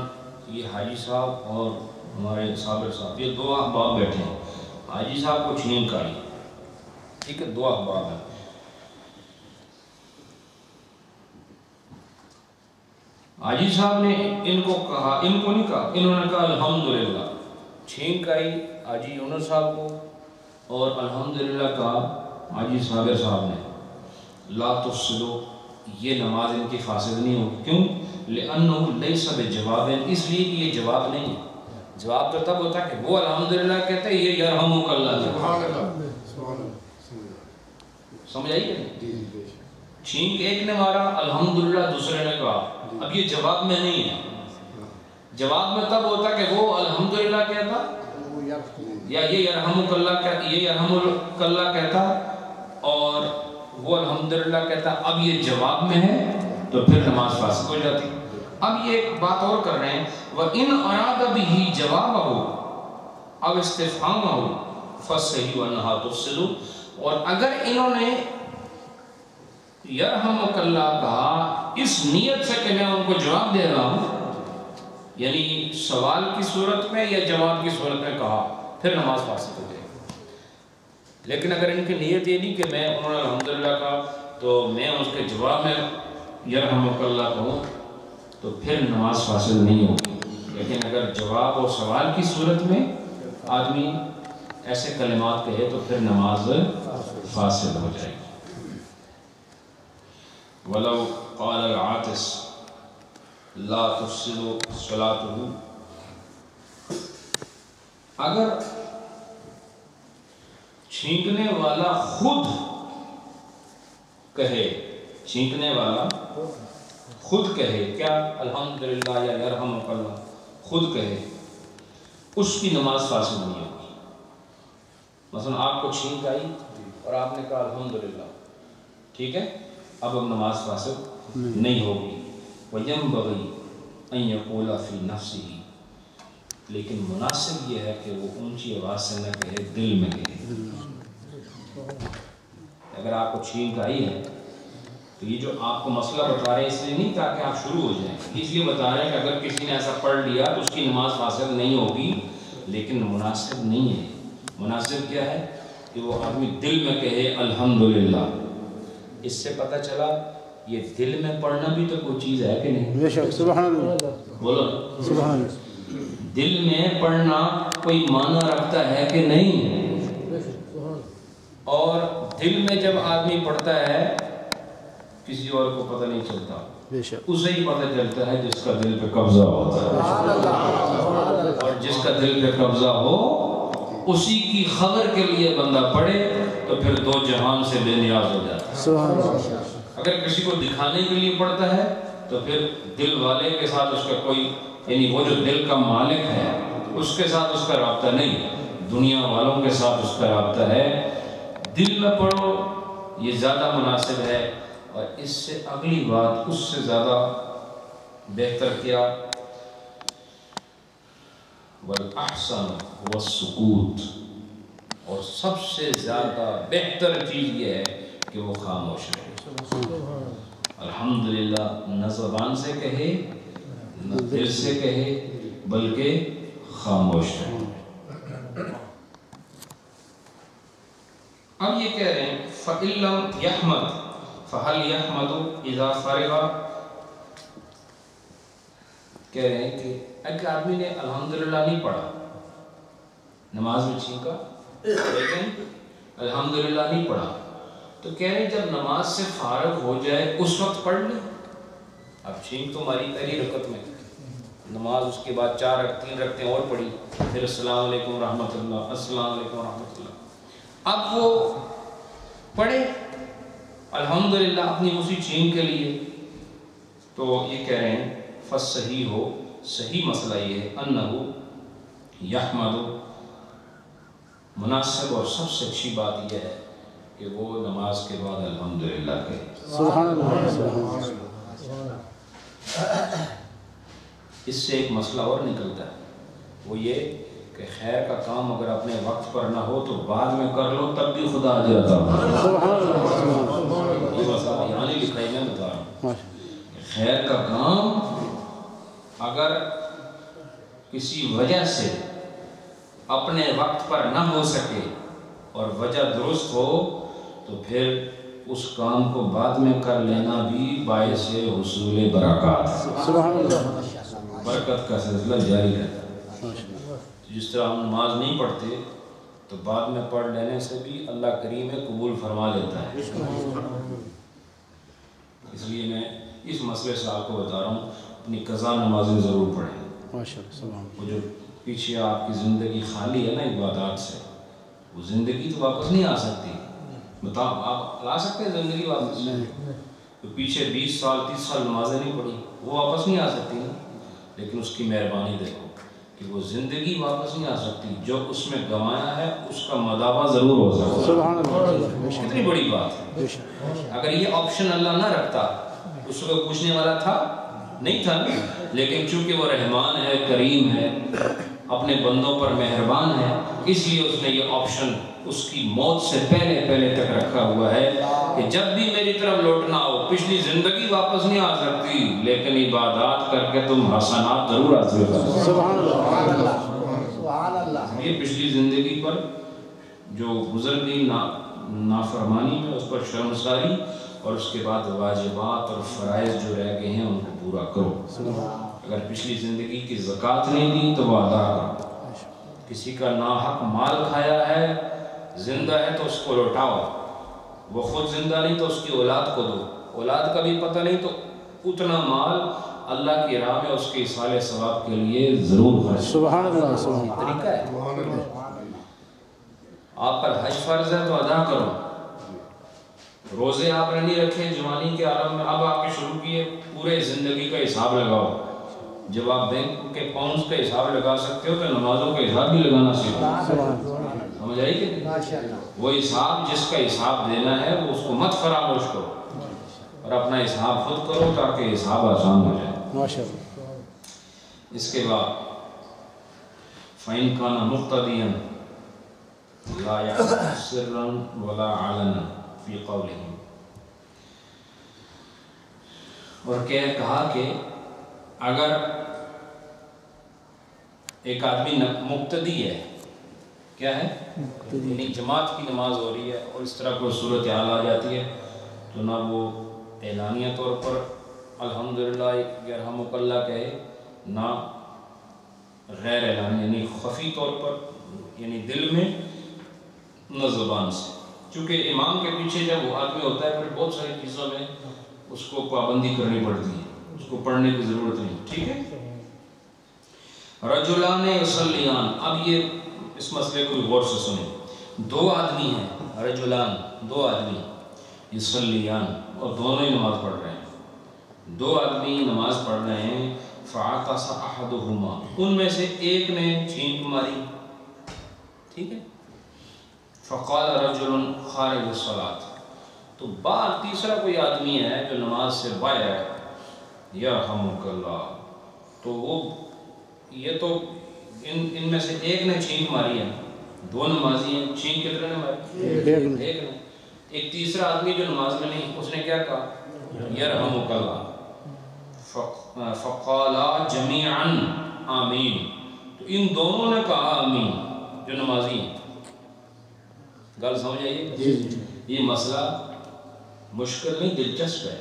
یہ حاجی صاحب اور ہمارے صابر صاحب، یہ دو احباب بیٹھے ہیں، حاجی صاحب کو چھینک آئی، ٹھیک ہے، دو احباب ہیں، حاجی صاحب نے ان کو کہا، ان کو نہیں کہا، انہوں نے کہا الحمدللہ، چھینک آئی حاجی یونس صاحب کو اور الحمدللہ کہا حاجی صابر صاحب نے، لا تفسدو، یہ نماز ان کی فاسد نہیں ہوگی، کیوں؟ لأنہ لیس بجواب، اس لیے کہ یہ جواب نہیں ہے، جواب تو تب ہوتا کہ وہ الحمدللہ کہتے ہیں، یہ یرحمک اللہ کہتے
سبحان
ہیں۔
اللہ،
سمجھ آئی کہ نہیں؟ چھینک ایک نے مارا، الحمدللہ دوسرے نے کہا، اب یہ جواب میں نہیں ہے۔ جواب میں تب ہوتا کہ وہ الحمدللہ کہتا یا یہ یرحمک اللہ کہتا اور وہ الحمدللہ کہتا، اب یہ جواب میں ہے تو پھر نماز فاسد ہو جاتی۔ اب یہ ایک بات اور کر رہے ہیں، وَإِنْ أَرَادَ بِهِ جَوَابَهُ أَوْ اسْتِفْهَامَهُ فَالصَّحِيحُ أَنَّهَا تُفْصِلُ، اور اگر انہوں نے یرحمک اللہ کہا اس نیت سے کہ میں ان کو جواب دے رہا ہوں، یعنی سوال کی صورت میں یا جواب کی صورت میں کہا، پھر نماز فاسد ہو جائے گی۔ لیکن اگر ان کی نیت یہ نہیں کہ میں انہوں نے الحمدللہ کہا تو میں اس کے جواب میں یرحمک اللہ کہوں تو پھر نماز فاسد نہیں ہوگی۔ لیکن اگر جواب اور سوال کی صورت میں آدمی ایسے کلمات کہے تو پھر نماز فاسد ہو جائے گی۔ وَلَوْ قَالَ الْعَاطِسُ لَا تُفْسِدُ صَلَاتُهُ، اگر چھینکنے والا خود کہے، چھینکنے والا خود کہے، کیا الحمدللہ یا یرحمک اللہ خود کہے، اس کی نماز فاسد نہیں ہوگی۔ مثلا آپ کو چھینک آئی اور آپ نے کہا الحمدللہ، ٹھیک ہے، اب نماز فاسد نہیں ہوگی۔ وَيَنْبَغِي أَن يَقُولَ فِي نَفْسِهِ، لیکن مناسب یہ ہے کہ وہ اونچی آواز سے نہ کہے، دل میں کہے۔ اگر آپ کو چھینک آئی ہے تو یہ جو آپ کو مسئلہ بتا رہے ہیں اس لیے نہیں تاکہ آپ شروع ہو جائیں، اس لیے بتا رہے ہیں کہ اگر کسی نے ایسا پڑھ لیا تو اس کی نماز فاسد نہیں ہوگی، لیکن مناسب نہیں ہے۔ مناسب کیا ہے کہ وہ آدمی دل میں کہے الحمدللہ۔ اس سے پتہ چلا یہ دل میں پڑھنا بھی تو کوئی چیز ہے کہ نہیں؟
بے شک، سبحان اللہ،
بولو
سبحان اللہ،
دل میں پڑھنا کوئی معنی رکھتا ہے کہ نہیں؟ اور دل میں جب آدمی پڑھتا ہے کسی اور کو پتہ نہیں چلتا،
بے شک،
اسے ہی پتہ چلتا ہے جس کا دل پہ قبضہ ہوتا ہے، اور جس کا دل پہ قبضہ ہو اسی کی خبر کے لیے بندہ پڑھے تو پھر دو جہان سے بے نیاز ہو جاتا ہے۔
سبحان اللہ،
اگر کسی کو دکھانے کے لیے پڑھتا ہے تو پھر دل والے کے ساتھ اس کا کوئی، یعنی وہ جو دل کا مالک ہے اس کے ساتھ اس کا رابطہ نہیں، دنیا والوں کے ساتھ اس کا رابطہ ہے۔ دل میں پڑھو یہ زیادہ مناسب ہے۔ اور اس سے اگلی بات اس سے زیادہ بہتر کیا، والأحسن والسکوت، اور سب سے زیادہ بہتر چیز یہ ہے کہ وہ خاموش رہے۔ الحمدللہ نہ زبان سے کہے نہ دل سے کہے بلکہ خاموش رہے۔ اب یہ کہہ رہے ہیں فَإِن لَمْ يَحْمَدْ فَهَلْ يَحْمَدُ إِذَا فَرِغَ، کہہ رہے ہیں کہ ایک آدمی نے الحمدللہ نہیں پڑھا، نماز میں چھینکا لیکن الحمدللہ نہیں پڑھا، تو کہہ رہے ہیں جب نماز سے فارغ ہو جائے اس وقت پڑھ لیں۔ اب چھینک تو ہماری پہلی رکعت میں، نماز اس کے بعد 3 رکعتیں اور پڑھی، پھر السلام علیکم ورحمۃ اللہ، السلام علیکم ورحمۃ اللہ، اب وہ پڑھے الحمدللہ اپنی اسی چھینک کے لیے، تو یہ کہہ رہے ہیں فصحیح ہو، صحیح مسئلہ یہ ہے انہو یحمد، مناسب اور سب سے اچھی بات یہ ہے کہ وہ نماز کے بعد الحمدللہ کہے۔
سبحان اللہ، سبحان اللہ،
اس سے ایک مسئلہ اور نکلتا ہے، وہ یہ کہ خیر کا کام اگر اپنے وقت پر نہ ہو تو بعد میں کر لو تب بھی خدا آ جاتا ہے۔ یہ مسئلہ یہاں نہیں لکھا ہے، میں بتا رہا ہوں، خیر کا کام اگر کسی وجہ سے اپنے وقت پر نہ ہو سکے اور وجہ درست ہو تو پھر اس کام کو بعد میں کر لینا بھی باعث حصول برکات ہے۔
سبحان اللہ،
برکت کا سلسلہ جاری رہتا ہے۔ جس طرح ہم نماز نہیں پڑھتے تو بعد میں پڑھ لینے سے بھی اللہ کریم قبول فرما لیتا ہے۔ اس لیے میں اس مسئلے سے آپ کو بتا رہا ہوں، اپنی قضا نمازیں ضرور پڑھیں۔
ماشاء اللہ، سبحان اللہ،
وہ جو پیچھے آپ کی زندگی خالی ہے نا عبادات سے، وہ زندگی تو واپس نہیں آ سکتی. بتاؤ آپ لا سکتے ہیں زندگی واپس؟ تو پیچھے 20 سال 30 سال نمازیں نہیں پڑھی، وہ واپس نہیں آ سکتی نا. لیکن اس کی مہربانی دیکھو کہ وہ زندگی واپس نہیں آ سکتی، جو اس میں گنوایا ہے اس کا مداوع ضرور ہو سکتا ہے.
سبحان اللہ.
کتنی بڑی بات ہے. اگر یہ آپشن اللہ نہ رکھتا، اس کو پوچھنے والا تھا نہیں تھا، لیکن چونکہ وہ رحمان ہے، کریم ہے، اپنے بندوں پر مہربان ہے، اس لیے اس نے یہ آپشن اس کی موت سے پہلے تک رکھا ہوا ہے کہ جب بھی میری طرف لوٹنا ہو، پچھلی زندگی واپس نہیں آ سکتی لیکن عبادات کر کے تم حسنات ضرور حاصل کر سکتے.
سبحان اللہ. سبحان اللہ.
یہ پچھلی زندگی پر جو گزر گئی نافرمانی میں، اس پر شرمساری، اور اس کے بعد واجبات اور فرائض جو رہ گئے ہیں ان کو پورا کرو. اگر پچھلی زندگی کی زکوٰۃ نہیں دی تو وہ ادا کرو. کسی کا ناحق مال کھایا ہے، زندہ ہے تو اس کو لوٹاؤ. وہ خود زندہ نہیں تو اس کی اولاد کو دو. اولاد کا بھی پتہ نہیں تو اتنا مال اللہ کی راہ میں اس کے ایصال ثواب کے لیے ضرور خرچ.
سبحان اللہ. سبحان اللہ.
طریقہ ہے. آپ پر حج فرض ہے تو ادا کرو. روزے آپ نے نہیں رکھے جوانی کے عالم میں، اب آپ نے شروع کیے، پورے زندگی کا حساب لگاؤ. جب آپ بینک کے پاؤنڈز کا حساب لگا سکتے ہو تو نمازوں کا حساب بھی لگانا سیکھو. سمجھ آئی کہ وہ حساب جس کا حساب دینا ہے وہ اس کو مت فراموش کرو اور اپنا حساب خود کرو تاکہ حساب آسان ہو جائے.
ماشاءاللہ.
اس کے بعد فَإِنْ كَانَ مُقْتَدِيًا لَا يَعْلَمُ سِرًّا وَلَا عَلَنًا فِي قَوْلِهِ. اور کہا کہ اگر ایک آدمی مقتدی ہے، کیا ہے؟ یعنی جماعت کی نماز ہو رہی ہے اور اس طرح کوئی صورتحال آ جاتی ہے تو نہ وہ اعلانیہ طور پر الحمدللہ یرحمک اللہ کہے، نہ غیر اعلانیہ یعنی خفی طور پر، یعنی دل میں نہ زبان سے. چونکہ امام کے پیچھے جب وہ آدمی ہوتا ہے پھر بہت ساری چیزوں میں اس کو پابندی کرنی پڑتی ہے، اس کو پڑھنے کی ضرورت نہیں. ٹھیک ہے. رجلان یصلیان، اب یہ اس مسئلے کو غور سے سنیں. دو آدمی ہیں، رجلان دو آدمی، یصلیان اور دونوں ہی نماز پڑھ رہے ہیں. دو آدمی نماز پڑھ رہے ہیں. فعطس احدہما، ان میں سے ایک نے چھینک ماری. ٹھیک ہے. فقال رجل خارج الصلاۃ، تو بعد تیسرا کوئی آدمی ہے جو نماز سے باہر ہے، یرحمک اللہ، تو وہ یہ تو ان میں سے ایک نے چھینک ماری ہے. دو نمازی ہیں، چھینک کتنے نے ماری؟ ایک نے. ایک تیسرا آدمی جو نماز میں نہیں، اس نے کیا کہا؟ یرحمک اللہ. فقالا جمیعا آمین، تو ان دونوں نے کہا آمین جو نمازی ہیں. گل سمجھ آئیے؟ یہ مسئلہ مشکل نہیں، دلچسپ ہے.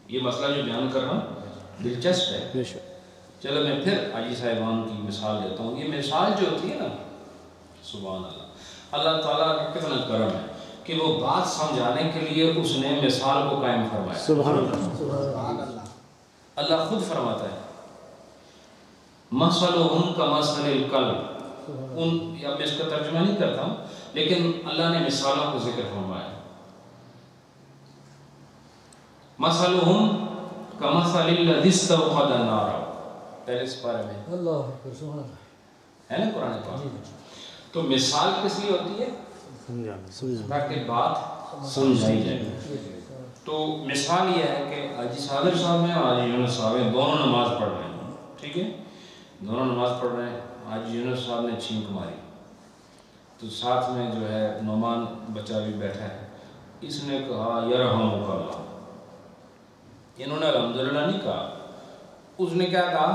یہ مسئلہ جو بیان کر رہا ہوں دلچسپ ہے. چلو میں پھر حاجی صاحبان کی مثال دیتا ہوں. یہ مثال جو ہوتی ہے نا، سبحان اللہ، اللہ تعالیٰ کا کتنا کرم ہے کہ وہ بات سمجھانے کے لیے اس نے مثال کو قائم فرمایا.
سبحان اللہ.
اللہ خود فرماتا ہے مثلہم کمثل الکلب. یا میں اس کا ترجمہ نہیں کرتا ہوں لیکن اللہ نے مثالوں کو ذکر فرمایا. مثلہم کمثل الذی استوقد نارا، پہلے اس بارے میں ہے نا قرآن پاک. تو مثال کس لیے ہوتی ہے؟ تاکہ بات سمجھائی جائے. تو مثال یہ ہے کہ حاجی صابر صاحب ہیں، حاجی یونس صاحب ہیں، دونوں نماز پڑھ رہے ہیں. ٹھیک ہے، دونوں نماز پڑھ رہے ہیں. حاجی یونس صاحب نے چھینک ماری تو ساتھ میں جو ہے نعمان بچہ بھی بیٹھا ہے. اس نے کہا یرحمک اللہ. انہوں نے الحمدللہ نہیں کہا، اس نے کیا کہا؟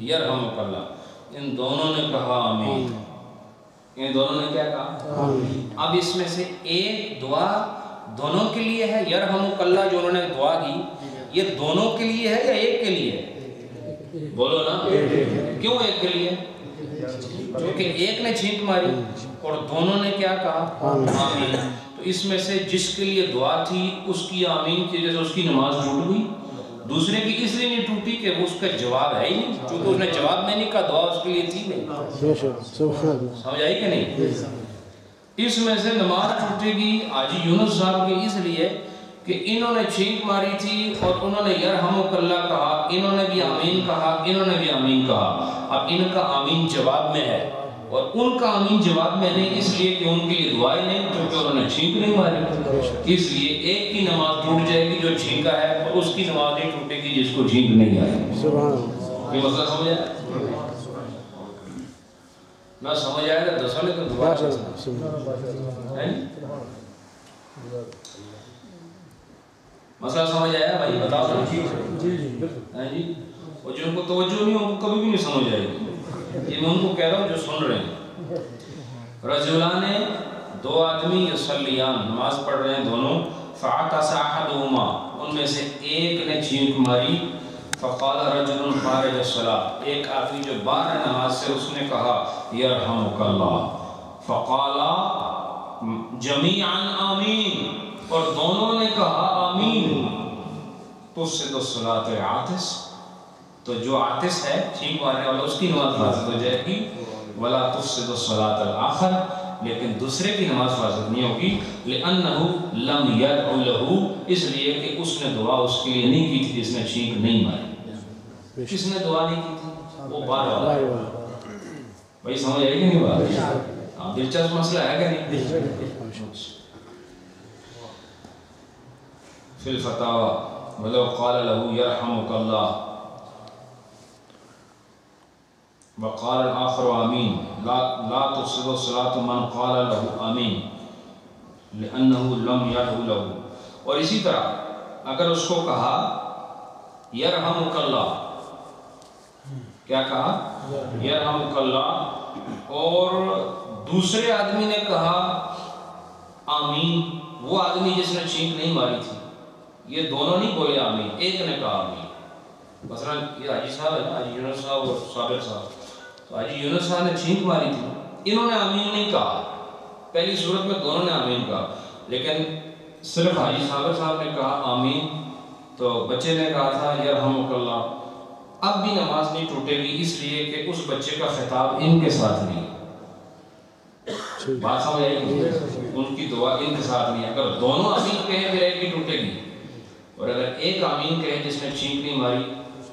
یرحمک اللہ. ان دونوں نے کہا آمین. ان دونوں نے کیا کہا؟ اب اس میں سے ایک دعا دونوں کے لیے ہے. یرحمک اللہ جو انہوں نے دعا کی، یہ دونوں کے لیے ہے یا ایک کے لیے ہے؟ بولو نا. کیوں ایک کے لیے؟ کیونکہ ایک نے چھینک ماری اور دونوں نے کیا کہا؟ آمین. تو اس میں سے جس کے لیے دعا تھی اس کی آمین کی وجہ سے اس کی نماز ٹوٹ گئی، دوسرے کی اس لیے نہیں ٹوٹی کہ اس کا جواب ہے ہی نہیں، چونکہ اس نے جواب میں نہیں کہا، دعا اس کے لیے تھی نہیں۔ سمجھ آئی کہ نہیں؟ اس میں سے نماز ٹوٹے گی حاجی یونس صاحب کے اس لیے کہ انہوں نے چھینک ماری تھی اور انہوں نے یرحمک اللہ کہا، انہوں نے بھی آمین کہا، انہوں نے بھی آمین کہا۔ اب ان کا آمین جواب میں ہے اور ان کا آمین جواب میں نہیں، اس لیے کہ ان کے لیے دعائیں نہیں، کیونکہ انہوں نے چھینک نہیں ماری۔ اس لیے ایک کی نماز ٹوٹ جائے گی جو چھینکا ہے، اور اس کی نماز نہیں ٹوٹے گی جس کو چھینک نہیں آئی۔ یہ مسئلہ سمجھ آیا؟ نہ سمجھ آئے گا دسوں نے تو دوبارہ مسئلہ سمجھ آیا بھائی؟ بتاؤ نا جی۔ اور جن کو توجہ نہیں ان کو کبھی بھی نہیں سمجھ آئے گی، یہ میں ان کو کہہ رہا ہوں جو سن رہے ہیں۔ رجلان دو آدمی یصلیان نماز پڑھ رہے ہیں دونوں، فعطس احدہما ان میں سے ایک نے چھینک ماری، فقال رجل خارج الصلاۃ ایک آدمی جو باہر ہے نماز سے اس نے کہا یرحمک اللہ، فقال جمیعا آمین اور دونوں نے کہا آمین، تفسد الصلاۃ العاطس تو جو عاطس ہے چھینک مارنے والا اس کی نماز فاسد ہو جائے گی، ولا تفسد الصلاۃ الآخر لیکن دوسرے کی نماز فاسد نہیں ہوگی، لأنہ لم یدع لہ اس لیے کہ اس نے دعا اس کے لیے نہیں کی تھی جس نے چھینک نہیں ماری۔ کس نے دعا نہیں کی تھی؟ وہ باہر والا۔ بھائی سمجھ آئی کہ نہیں بات؟ دلچسپ مسئلہ ہے کہ نہیں؟ فی الفتاوی ولو قال له یرحمک اللہ وقال الآخر آمین لا تفسد الصلاۃ من قال له آمین لأنه لم یدع له۔ اور اسی طرح اگر اس کو کہا یرحمک اللہ، کیا کہا؟ یرحمک اللہ، اور دوسرے آدمی نے کہا آمین، وہ آدمی جس نے چھینک نہیں ماری تھی، یہ دونوں نہیں بولے آمین، ایک نے کہا آمین۔ مثلا یہ حاجی صاحب ہے نا، حاجی یونس صاحب اور صابر صاحب، تو حاجی یونس صاحب نے چھینک ماری تھی، انہوں نے آمین نہیں کہا، پہلی صورت میں دونوں نے آمین کہا، لیکن صرف حاجی صابر صاحب نے کہا آمین، تو بچے نے کہا تھا یرحمک اللہ۔ اب بھی نماز نہیں ٹوٹے گی اس لیے کہ اس بچے کا خطاب ان کے ساتھ نہیں، بات سمجھ آئی گی؟ ان کی دعا ان کے ساتھ نہیں، اگر دونوں آمین کہیں پھر ایک بھی ٹوٹے گی، اور اگر ایک آمین کہے جس نے چھینک نہیں ماری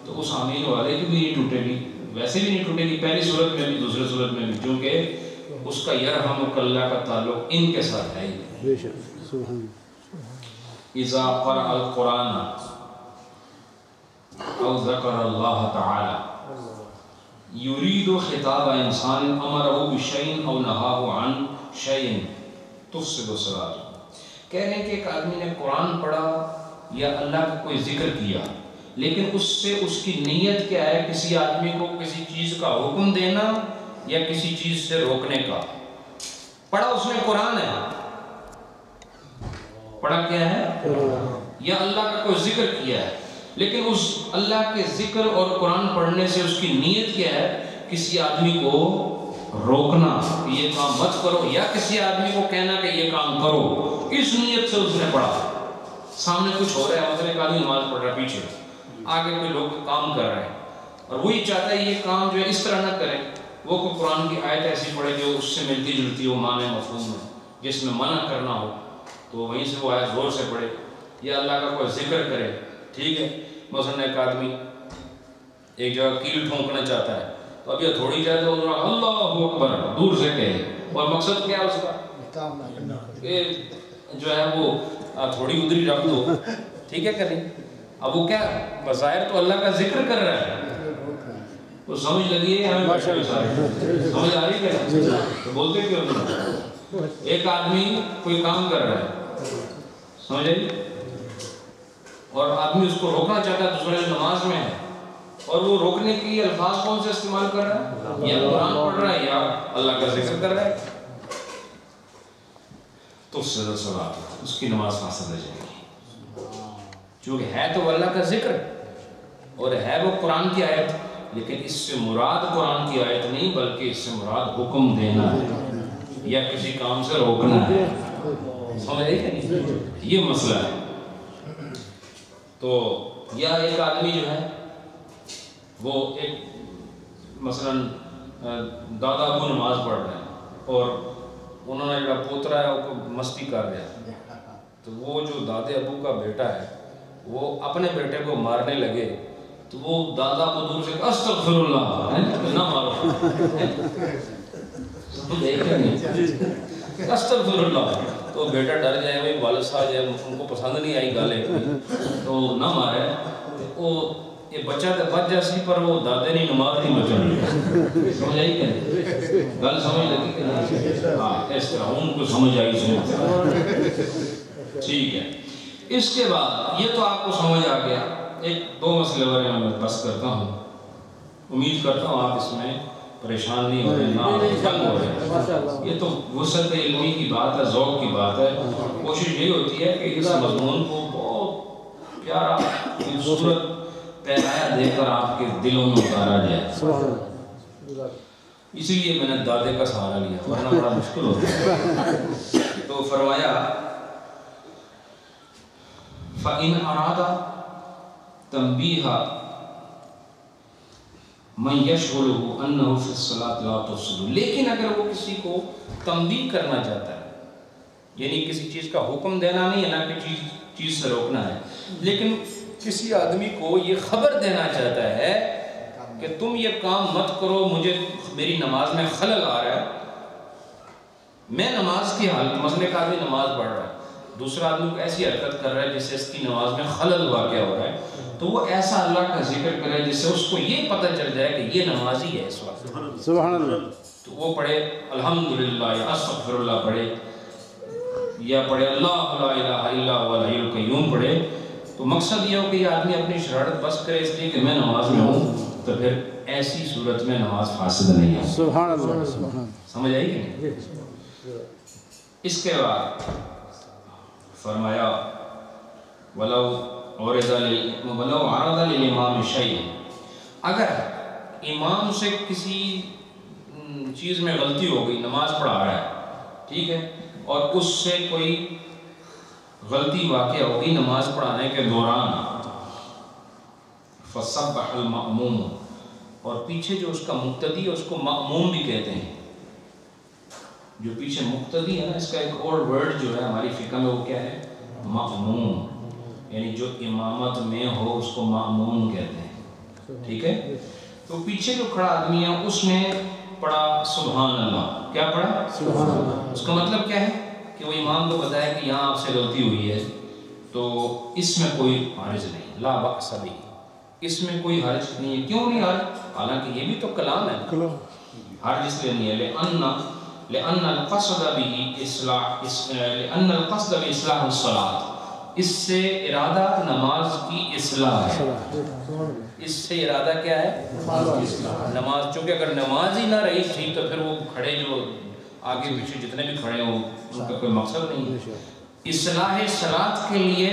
تو اس آمین والے کی بھی نہیں ٹوٹے گی، ویسے بھی نہیں ٹوٹے گی، پہلی صورت میں بھی دوسری صورت میں بھی، کیونکہ اس کا یرحمک اللہ کا تعلق ان کے ساتھ ہے۔ اذا قرأ القرآن او ذکر اللہ تعالی یرید خطاب انسان امرہ بشیء او نہاہ عن شیء تفسد الصلاۃ۔ کہہ رہے ہیں کہ ایک آدمی نے قرآن پڑھا یا اللہ کا کوئی ذکر کیا، لیکن اس سے اس کی نیت کیا ہے؟ کسی آدمی کو کسی چیز کا حکم دینا یا کسی چیز سے روکنے کا۔ پڑھا اس نے قرآن ہے، پڑھا کیا ہے؟ یا اللہ کا کوئی ذکر کیا ہے، لیکن اس اللہ کے ذکر اور قرآن پڑھنے سے اس کی نیت کیا ہے؟ کسی آدمی کو روکنا کہ یہ کام مت کرو، یا کسی آدمی کو کہنا کہ یہ کام کرو، اس نیت سے اس نے پڑھا۔ سامنے کچھ ہو رہا ہے، مثلا ایک آدمی نماز پڑھ رہا ہے، پیچھے آگے کوئی لوگ کام کر رہے ہیں اور وہی چاہتا ہے یہ کام جو ہے اس طرح نہ کریں، وہ کوئی قرآن کی آیت ایسی پڑھے جو اس سے ملتی جلتی ہو معنی مفہوم میں، جس میں منع کرنا ہو، تو وہیں سے وہ آیت زور سے پڑھے، یا اللہ کا کوئی ذکر کرے، ٹھیک ہے۔ مثلا ایک آدمی ایک جگہ کیل ٹھونکنا چاہتا ہے، تو اب یہ تھوڑی جائے تو اللہ اکبر دور سے کہے، اور مقصد کیا ہے اس کا؟ کہ جو ہے وہ تھوڑی ادھری رکھ دو، ٹھیک ہے کہ نہیں؟ اب وہ کیا بظاہر تو اللہ کا ذکر کر رہا ہے، تو سمجھ لگی ہے ہمیں، سمجھ آ رہی ہے؟ تو بولتے کیوں نہیں؟ ایک آدمی کوئی کام کر رہا ہے، سمجھ آئی، اور آدمی اس کو روکنا چاہتا ہے، دوسرے نماز میں ہے، اور وہ روکنے کے لیے الفاظ کون سے استعمال کر رہا ہے؟ یا قرآن پڑھ رہا ہے یا اللہ کا ذکر کر رہا ہے، تو اس کی نماز فاسد ہو جائے گی، چونکہ ہے تو اللہ کا ذکر اور ہے وہ قرآن کی آیت، لیکن اس سے مراد قرآن کی آیت نہیں بلکہ اس سے مراد حکم دینا ہے یا کسی کام سے روکنا ہے، سمجھ آئی کہ نہیں؟ یہ مسئلہ ہے۔ تو یا ایک آدمی جو ہے وہ ایک مثلاً دادا ابو نماز پڑھ رہے ہیں اور انہوں نے جو پوترا ہے وہ مستی کر رہا ہے، تو وہ جو دادے ابو کا بیٹا ہے وہ اپنے بیٹے کو مارنے لگے تو وہ دادا کو دور سے استغفر اللہ نہ مارو، استغفر اللہ، تو بیٹا ڈر جائے، بھائی والد صاحب جو ہے ان کو پسند نہیں آئی گالے تو نہ مارے، وہ یہ بچہ تو بچ جاسی پر وہ دادے نہیں نماز نہیں بچا، سمجھ آئی کہ نہیں؟ گل سمجھ لگی کہ نہیں؟ ہاں اس طرح ان کو سمجھ آئی ٹھیک ہے۔ اس کے بعد یہ تو آپ کو سمجھ آ گیا، ایک دو مسئلے بارے میں بس کرتا ہوں، امید کرتا ہوں آپ اس میں پریشان نہیں ہو رہے، نہ تنگ ہو رہے، یہ تو وسعت علمی کی بات ہے، ذوق کی بات ہے، کوشش یہی ہوتی ہے کہ اس مضمون کو بہت پیارا خوبصورت پیرایا دے کر آپ کے دلوں میں اتارا جائے، اسی لیے میں نے دادے کا سہارا لیا ورنہ بڑا مشکل ہوتا ہے۔ تو فرمایا فَإِنْ أَرَادَ تَنْبِيهَ مَنْ يَشْغُلُهُ أَنَّهُ فِي الصَّلَاةِ لَا تُفْسِدُ، لیکن اگر وہ کسی کو تنبیہ کرنا چاہتا ہے، یعنی کسی چیز کا حکم دینا نہیں ہے نا کہ چیز سے روکنا ہے، لیکن کسی آدمی کو یہ خبر دینا چاہتا ہے کہ تم یہ کام مت کرو، مجھے میری نماز میں خلل آ رہا ہے، میں نماز کی حالت، مثلا ایک آدمی نماز پڑھ رہا ہے، دوسرا آدمی کو ایسی حرکت کر رہا ہے جس سے اس کی نماز میں خلل واقع ہو رہا ہے، تو وہ ایسا اللہ کا ذکر کرے جس سے اس کو یہ پتہ چل جائے کہ یہ نمازی ہے اس وقت،
سبحان اللہ،
تو وہ پڑھے الحمدللہ یا استغفر اللہ پڑھے یا پڑھے اللہ لا الہ الا هو الحی القیوم پڑھے، تو مقصد یہ ہو کہ یہ آدمی اپنی شرارت بس کرے اس لیے کہ میں نماز میں ہوں، تو پھر ایسی صورت میں نماز فاسد نہیں ہے۔
سبحان اللہ، سبحان اللہ،
سمجھ آئی کہ نہیں؟ اس کے بعد فرمایا وَلَوْ عَرَضَ لِلْإِمَامِ شَيْءٍ، اگر امام سے کسی چیز میں غلطی ہو گئی، نماز پڑھا رہا ہے ٹھیک ہے، اور اس سے کوئی غلطی واقع ہو گئی نماز پڑھانے کے دوران، فَصَبَّحَ الْمَأْمُومُ، اور پیچھے جو اس کا مقتدی ہے اس کو مأموم بھی کہتے ہیں، جو پیچھے مقتدی ہے نا، اس کا ایک اور ورڈ جو ہے ہماری فقہ میں وہ کیا ہے؟ مأموم، یعنی جو امامت میں ہو اس کو مأموم کہتے ہیں، ٹھیک ہے؟ تو پیچھے جو کھڑا آدمی ہے اس نے پڑھا سبحان اللہ، کیا پڑھا؟ سبحان اللہ، اس کا مطلب کیا ہے؟ کہ وہ امام کو بتایا کہ یہاں آپ سے غلطی ہوئی ہے، تو اس میں کوئی حرج نہیں، لا بأس بہ، اس میں کوئی حرج نہیں ہے، کیوں نہیں حرج؟ حالانکہ یہ بھی تو کلام ہے، حرج اس لیے نہیں ہے، لأن القصد بإصلاح الصلاة، اس سے ارادہ نماز کی اصلاح ہے، اس سے ارادہ کیا ہے؟ نماز، چونکہ اگر نماز ہی نہ رہی ٹھیک تو پھر وہ کھڑے جو آگے پیچھے جتنے بھی کھڑے ہوں ان کا کوئی مقصد نہیں ہے۔ اصلاح صلاۃ کے لیے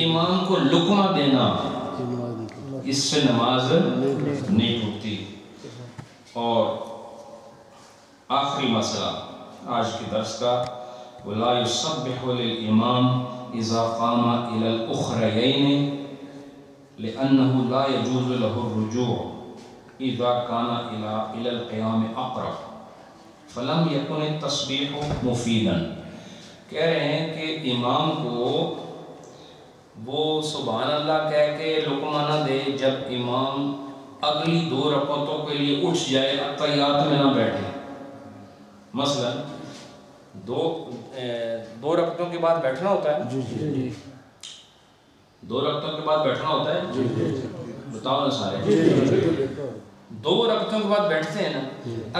امام کو لقمہ دینا، اس سے نماز نہیں ٹوٹتی۔ اور آخری مسئلہ آج کے درس کا، وَلَا يُصَبِّحُ لِلْإِمَامِ إِذَا قَامَ إِلَى الْأُخْرَيَيْنِ لِأَنَّهُ لَا يَجُوزُ لَهُ الرُّجُوعُ إِذَا كَانَ إِلَى الْقِيَامِ أَقْرَبَ فَلَمْ يَكُنِ التَّصْبِيحُ مُفِيدًا، کہہ رہے ہیں کہ امام کو وہ سبحان اللہ کہہ کے لقمہ نہ دے جب امام اگلی 2 رکعتوں کے لیے اٹھ جائے، اتحیات میں نہ بیٹھے، مثلا 2 رکعتوں کے بعد بیٹھنا ہوتا ہے، 2 رکعتوں کے بعد بیٹھنا ہوتا ہے، بتاؤ نا سارے، 2 رکعتوں کے بعد بیٹھتے ہیں نا،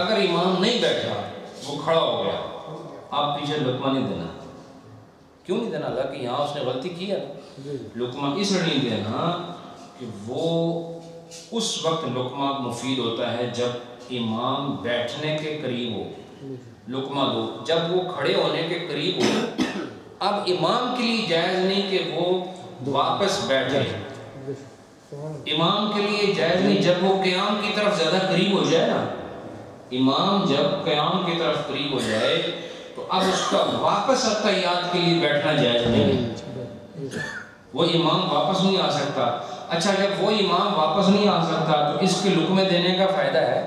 اگر امام نہیں بیٹھا وہ کھڑا ہو گیا، آپ پیچھے لقمہ نہیں دینا، کیوں نہیں دینا؟ اللہ کہ یہاں اس نے غلطی کی ہے، لقمہ اس لیے نہیں دینا کہ وہ اس وقت لقمہ مفید ہوتا ہے جب امام بیٹھنے کے قریب ہو، لقمہ دو جب وہ کھڑے ہونے کے قریب ہو، اب امام کے لیے جائز نہیں کہ وہ واپس بیٹھے، امام کے لیے جائز نہیں جب وہ قیام کی طرف زیادہ قریب ہو جائے نا، امام جب قیام کی طرف قریب ہو جائے تو اب اس کا واپس اتحیات کے لیے بیٹھنا جائز نہیں، وہ امام واپس نہیں آ سکتا، اچھا جب وہ امام واپس نہیں آ سکتا تو اس کے لقمے دینے کا فائدہ ہے؟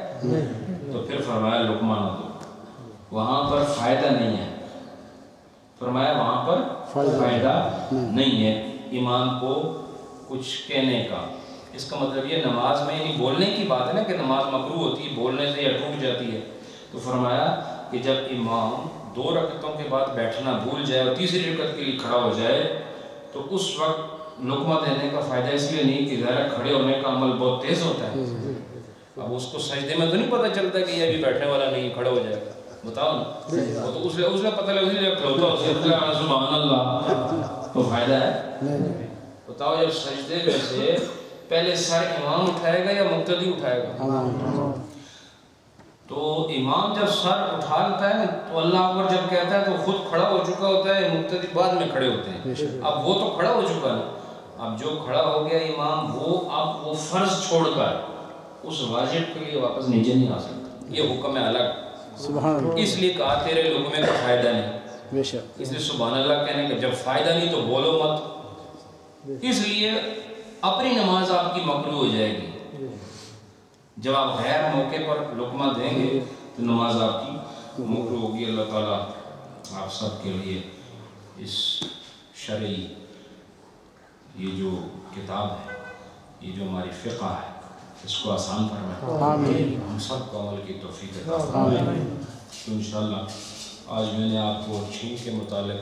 تو پھر فرمایا لقمہ نہ دو، وہاں پر فائدہ نہیں ہے، فرمایا وہاں پر فائدہ نہیں ہے امام کو کچھ کہنے کا۔ اس کا مطلب یہ نماز میں نہیں بولنے کی بات ہے نا کہ نماز مکروہ ہوتی ہے بولنے سے یا ٹوٹ جاتی ہے، تو فرمایا کہ جب امام 2 رکعتوں کے بعد بیٹھنا بھول جائے اور تیسری رکعت کے لیے کھڑا ہو جائے تو اس وقت لقمہ دینے کا فائدہ اس لیے نہیں کہ ظاہر کھڑے ہونے کا عمل بہت تیز ہوتا ہے، اب اس کو سجدے میں تو نہیں پتہ چلتا کہ یہ ابھی بیٹھنے والا نہیں کھڑا ہو جائے گا، بتاؤ نا، وہ تو اس لیے پتہ لگا اسی لیے کھڑوتا ہے سبحان اللہ، تو فائدہ ہے؟ بتاؤ جب سجدے میں سے پہلے سر امام اٹھائے گا یا مقتدی اٹھائے گا؟ تو امام جب سر اٹھا لیتا ہے تو اللہ اکبر جب کہتا ہے تو خود کھڑا ہو چکا ہوتا ہے، مقتدی بعد میں کھڑے ہوتے ہیں، اب وہ تو کھڑا ہو چکا ہے، اب جو کھڑا ہو گیا امام وہ فرض چھوڑ کر اس واجب کے لیے واپس نیچے نہیں آ سکتا، یہ حکم ہے الگ، اس لیے کہا تیرے لقمے کا فائدہ نہیں، اس لیے سبحان اللہ کہنے کا جب فائدہ نہیں تو بولو مت، اس لیے اپنی نماز آپ کی مکروہ ہو جائے گی، جب آپ غیر موقع پر لقمہ دیں گے تو نماز آپ کی مکروہ ہوگی۔ اللہ تعالیٰ آپ سب کے لیے اس شرعی یہ جو کتاب ہے، یہ جو ہماری فقہ ہے، اس کو آسان فرمائے، ہم سب کو عمل کی توفیق عطا فرمائے۔ تو انشاءاللہ آج میں نے آپ کو چھین کے متعلق